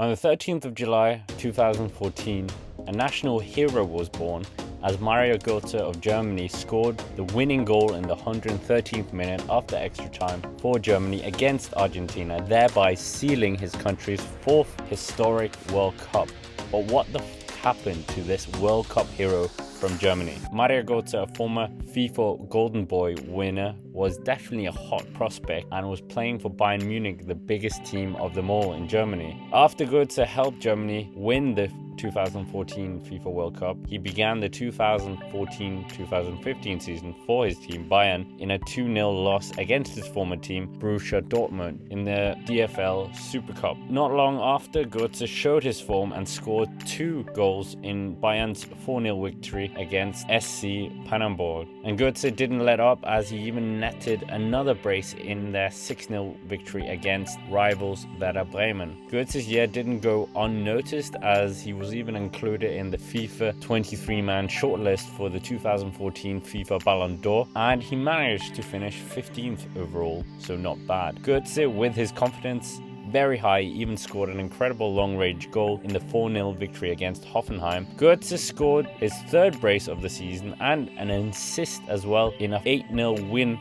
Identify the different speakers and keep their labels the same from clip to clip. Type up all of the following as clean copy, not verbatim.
Speaker 1: On the 13th of July 2014, a national hero was born as Mario Götze of Germany scored the winning goal in the 113th minute after extra time for Germany against Argentina, thereby sealing his country's 4th historic World Cup. But what the happened to this World Cup hero from Germany? Mario Götze, a former FIFA Golden Boy winner, was definitely a hot prospect and was playing for Bayern Munich, the biggest team of them all in Germany. After Götze helped Germany win the 2014 FIFA World Cup, he began the 2014-2015 season for his team Bayern in a 2-0 loss against his former team Borussia Dortmund in the DFL Super Cup. Not long after, Götze showed his form and scored 2 goals in Bayern's 4-0 victory against SC Paderborn. And Götze didn't let up as he even netted another brace in their 6-0 victory against rivals Werder Bremen. Götze's year didn't go unnoticed as he was even included in the FIFA 23-man shortlist for the 2014 FIFA Ballon d'Or, and he managed to finish 15th overall, so not bad. Götze, with his confidence very high, even scored an incredible long-range goal in the 4-0 victory against Hoffenheim. Götze scored his 3rd brace of the season and an assist as well in a 8-0 win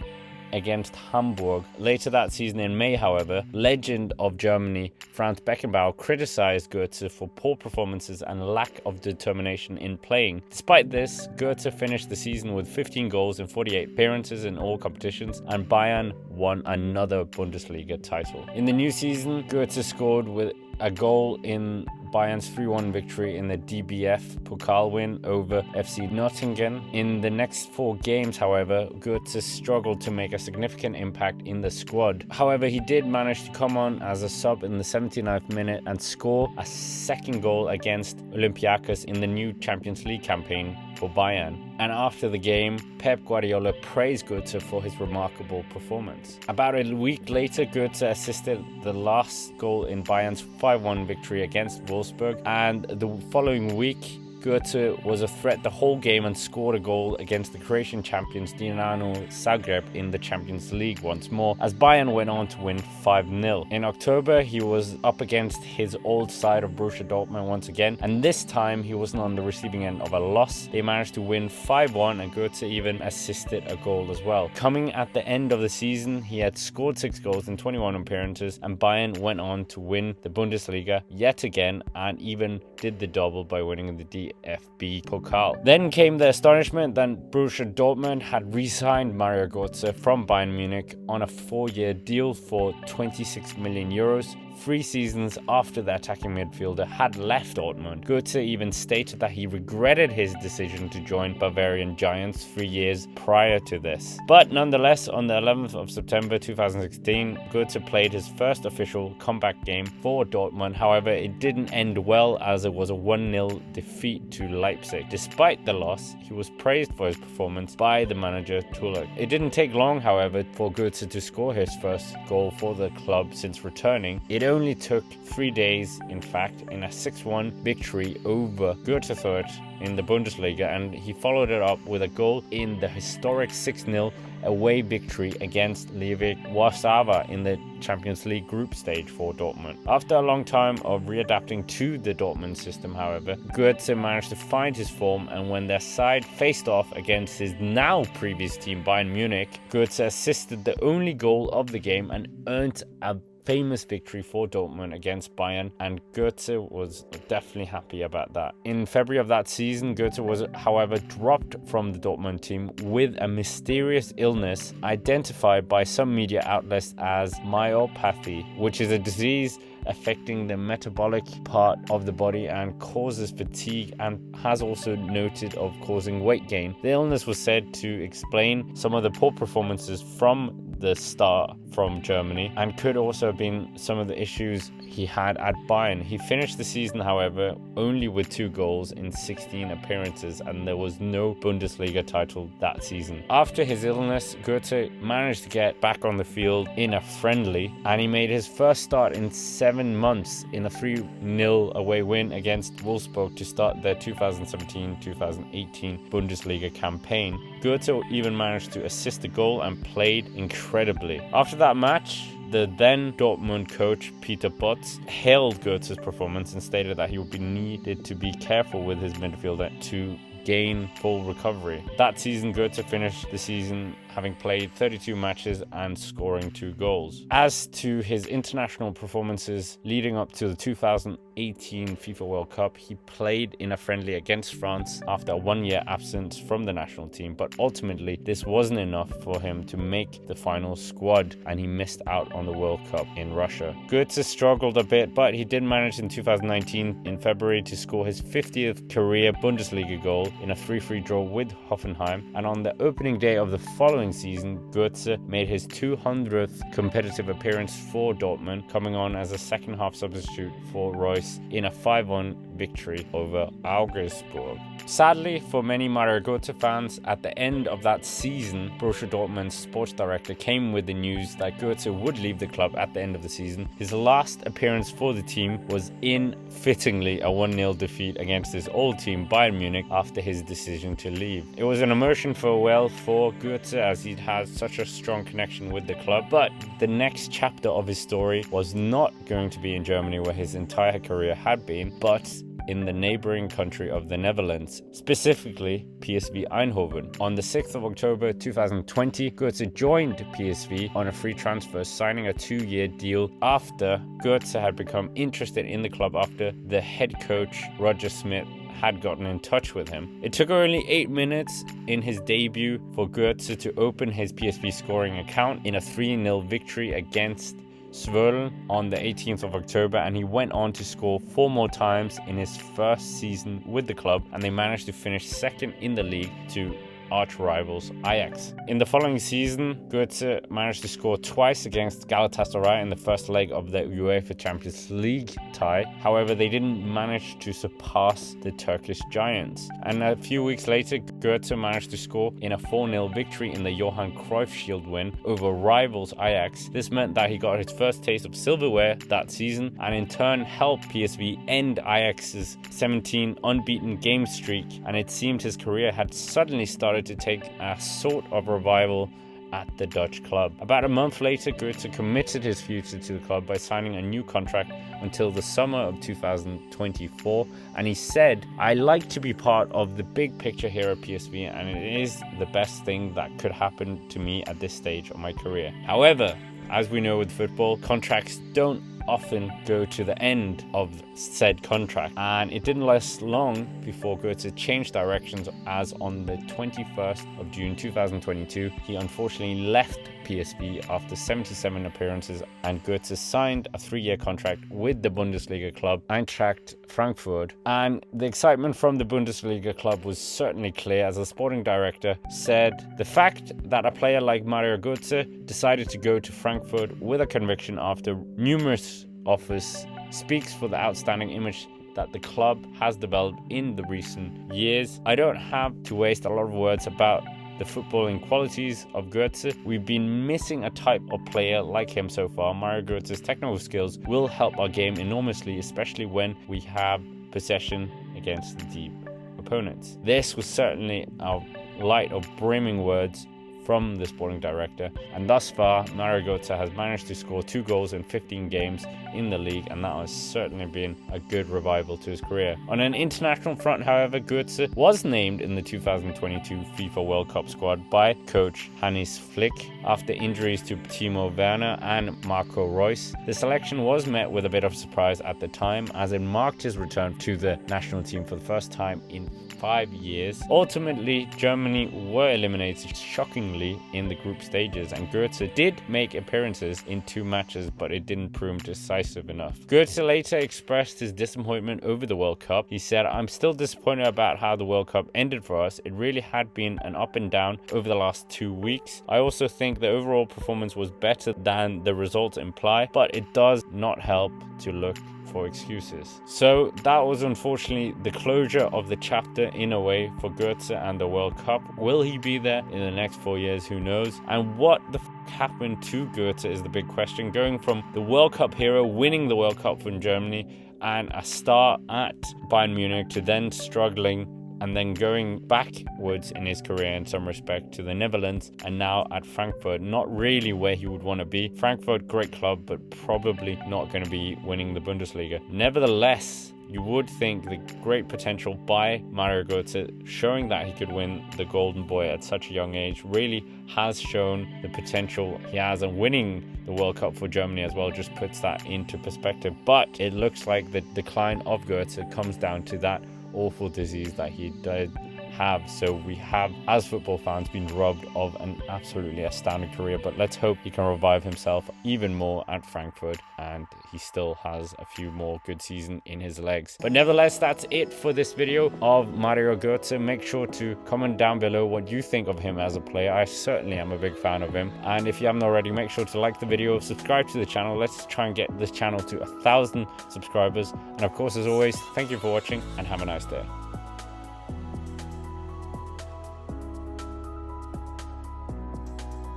Speaker 1: against Hamburg. Later that season in May, however, legend of Germany Franz Beckenbauer criticized Götze for poor performances and lack of determination in playing. Despite this, Götze finished the season with 15 goals in 48 appearances in all competitions, and Bayern won another Bundesliga title. In the new season, Götze scored with a goal in Bayern's 3-1 victory in the DBF Pokal win over FC Nottingham. In the next 4 games, however, Götze struggled to make a significant impact in the squad. However, he did manage to come on as a sub in the 79th minute and score a 2nd goal against Olympiacos in the new Champions League campaign for Bayern. And after the game, Pep Guardiola praised Götze for his remarkable performance. About a week later, Götze assisted the last goal in Bayern's 5-1 victory against Wolfsburg, and the following week, Götze was a threat the whole game and scored a goal against the Croatian champions Dinamo Zagreb in the Champions League once more, as Bayern went on to win 5-0. In October, he was up against his old side of Borussia Dortmund once again, and this time he wasn't on the receiving end of a loss. They managed to win 5-1, and Götze even assisted a goal as well. Coming at the end of the season, he had scored 6 goals in 21 appearances, and Bayern went on to win the Bundesliga yet again, and even did the double by winning the DFB Pokal. Then came the astonishment that Borussia Dortmund had re-signed Mario Götze from Bayern Munich on a 4-year deal for 26 million euros. 3 seasons after the attacking midfielder had left Dortmund. Götze even stated that he regretted his decision to join Bavarian Giants 3 years prior to this. But nonetheless, on the 11th of September 2016, Götze played his first official comeback game for Dortmund. However, it didn't end well as it was a 1-0 defeat to Leipzig. Despite the loss, he was praised for his performance by the manager Tuchel. It didn't take long, however, for Götze to score his first goal for the club since returning. It only took 3 days, in fact, in a 6-1 victory over Götze in the Bundesliga, and he followed it up with a goal in the historic 6-0 away victory against Leverkusen Warszawa in the Champions League group stage for Dortmund. After a long time of readapting to the Dortmund system, however, Götze managed to find his form, and when their side faced off against his now previous team Bayern Munich, Götze assisted the only goal of the game and earned a famous victory for Dortmund against Bayern, and Götze was definitely happy about that. In February of that season, Götze was, however, dropped from the Dortmund team with a mysterious illness identified by some media outlets as myopathy, which is a disease affecting the metabolic part of the body and causes fatigue, and has also noted of causing weight gain. The illness was said to explain some of the poor performances from the star from Germany, and could also have been some of the issues he had at Bayern. He finished the season, however, only with 2 goals in 16 appearances, and there was no Bundesliga title that season. After his illness, Götze managed to get back on the field in a friendly, and he made his first start in 7 months in a 3-0 away win against Wolfsburg to start their 2017-2018 Bundesliga campaign. Götze even managed to assist a goal and played incredibly. After that match, The then Dortmund coach Peter Bosz hailed Götze's performance and stated that he would be needed to be careful with his midfielder to gain full recovery. That season, Götze finished the season having played 32 matches and scoring 2 goals. As to his international performances leading up to the 2018 FIFA World Cup, he played in a friendly against France after a 1-year absence from the national team, but ultimately this wasn't enough for him to make the final squad and he missed out on the World Cup in Russia. Götze struggled a bit, but he did manage in 2019 in February to score his 50th career Bundesliga goal in a 3-3 draw with Hoffenheim, and on the opening day of the following season, Götze made his 200th competitive appearance for Dortmund, coming on as a second half substitute for Reus in a 5-1 victory over Augsburg. Sadly for many Mario Götze fans, at the end of that season, Borussia Dortmund's sports director came with the news that Götze would leave the club at the end of the season. His last appearance for the team was in, fittingly, a 1-0 defeat against his old team Bayern Munich after his decision to leave. It was an emotional farewell for Götze as he'd had such a strong connection with the club, but the next chapter of his story was not going to be in Germany where his entire career had been, but in the neighboring country of the Netherlands, specifically PSV Eindhoven. On the 6th of October 2020, Götze joined PSV on a free transfer, signing a 2-year deal after Götze had become interested in the club after the head coach Roger Smith had gotten in touch with him. It took only 8 minutes in his debut for Götze to open his PSV scoring account in a 3-0 victory against Zwolle on the 18th of October, and he went on to score 4 more times in his first season with the club, and they managed to finish second in the league to arch rivals Ajax. In the following season, Götze managed to score twice against Galatasaray in the first leg of the UEFA Champions League tie. However, they didn't manage to surpass the Turkish giants. And a few weeks later, Götze managed to score in a 4-0 victory in the Johan Cruyff Shield win over rivals Ajax. This meant that he got his first taste of silverware that season and in turn helped PSV end Ajax's 17 unbeaten game streak, and it seemed his career had suddenly started to take a sort of revival at the Dutch club. About a month later, Götze committed his future to the club by signing a new contract until the summer of 2024, and he said, "I like to be part of the big picture here at PSV, and it is the best thing that could happen to me at this stage of my career." However, as we know with football, contracts don't often go to the end of said contract, and it didn't last long before Götze changed directions, as on the 21st of June 2022 he unfortunately left PSV after 77 appearances, and Götze signed a 3-year contract with the Bundesliga club Eintracht Frankfurt. And the excitement from the Bundesliga club was certainly clear, as the sporting director said, "The fact that a player like Mario Götze decided to go to Frankfurt with a conviction after numerous offers speaks for the outstanding image that the club has developed in the recent years. I don't have to waste a lot of words about the footballing qualities of Götze. We've been missing a type of player like him so far. Mario Götze's technical skills will help our game enormously, especially when we have possession against the deep opponents." This was certainly a light of brimming words from the sporting director, and thus far Mario Götze has managed to score 2 goals in 15 games in the league, and that has certainly been a good revival to his career. On an international front, however, Götze was named in the 2022 FIFA World Cup squad by coach Hannes Flick after injuries to Timo Werner and Marco Reus. The selection was met with a bit of surprise at the time, as it marked his return to the national team for the first time in 5 years. Ultimately, Germany were eliminated shockingly in the group stages, and Götze did make appearances in 2 matches, but it didn't prove decisive enough. Götze later expressed his disappointment over the World Cup. He said, "I'm still disappointed about how the World Cup ended for us. It really had been an up and down over the last 2 weeks. I also think the overall performance was better than the results imply, but it does not help to look for excuses." So that was unfortunately the closure of the chapter in a way for Götze and the World Cup. Will he be there in the next 4 years? Who knows? And what the happened to Götze is the big question. Going from the World Cup hero, winning the World Cup from Germany and a star at Bayern Munich, to then struggling and then going backwards in his career in some respect to the Netherlands, and now at Frankfurt, not really where he would want to be. Frankfurt, great club, but probably not going to be winning the Bundesliga. Nevertheless, you would think the great potential by Mario Götze, showing that he could win the Golden Boy at such a young age, really has shown the potential he has, and winning the World Cup for Germany as well just puts that into perspective. But it looks like the decline of Götze comes down to that awful disease that he did have. So we have, as football fans, been robbed of an absolutely astounding career, but let's hope he can revive himself even more at Frankfurt, and he still has a few more good seasons in his legs. But nevertheless, that's it for this video of Mario Götze. Make sure to comment down below what you think of him as a player. I certainly am a big fan of him, and if you haven't already, make sure to like the video, subscribe to the channel. Let's try and get this channel to 1,000 subscribers, and of course, as always, thank you for watching and have a nice day.